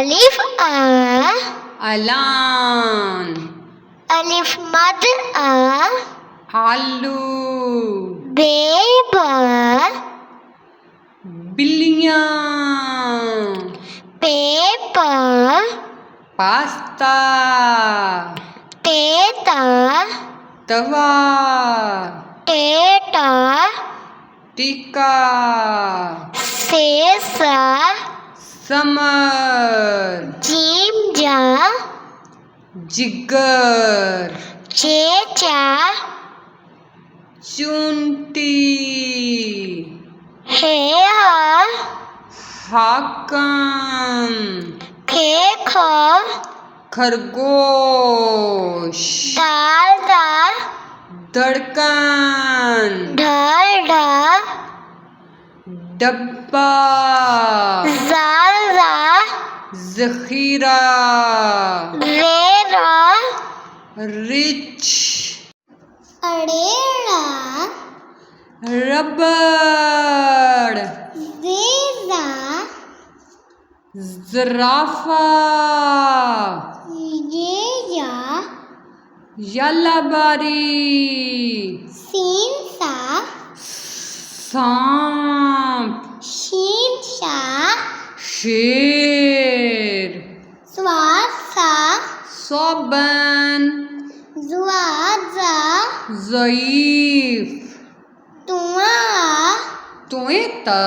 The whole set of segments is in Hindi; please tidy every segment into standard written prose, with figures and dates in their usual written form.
अलिफ आ अलान, अलिफ मद आ आलू, बे बा बिल्लियाँ, पे पा पास्ता, ते ता तवा, टे टा टीका, से सा समर, जीम जा जिगर, चे चा चुंटी, हे हा हाकम, खे खो खरगोश, दाल दा धड़कन, ढाल ढा डब्बा, जाल रा जखीरा, रे रा रिच, अड़ेड़ा रबड़, वेजा ज़राफ़ा, ये या यलाबारी, सीन सा सांप, शीन शा शेर, स्वाद सा सोबन, जुआजा ज़ईफ़, तुआ तोता,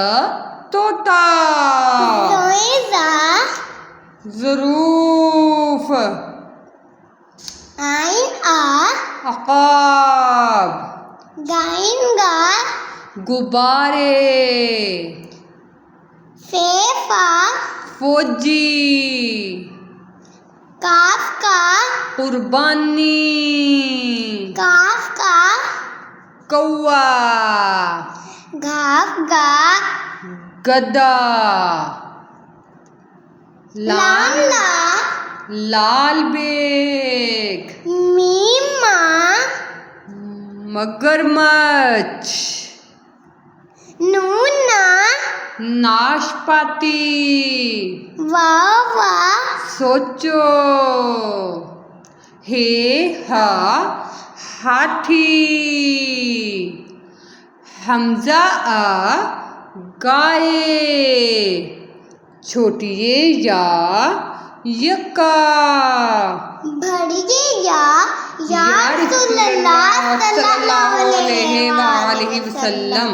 तोता, जोएजा ज़रूफ़, आइन आ अक़ाब, गाइन गा गुब्बारे, फेफा फौजी, काफ का कुर्बानी, काफ का कौवा, घाफ गा गधा, लाम ला लाल बेग, मीम मा मगरमच्छ, नून ना नाशपाती, वावा सोचो, हे हा हाथी, हमजा आ गाय, छोटी ये या यक्का, भड़िए या रसूलुल्लाह सल्लल्लाहु अलैहि वसल्लम।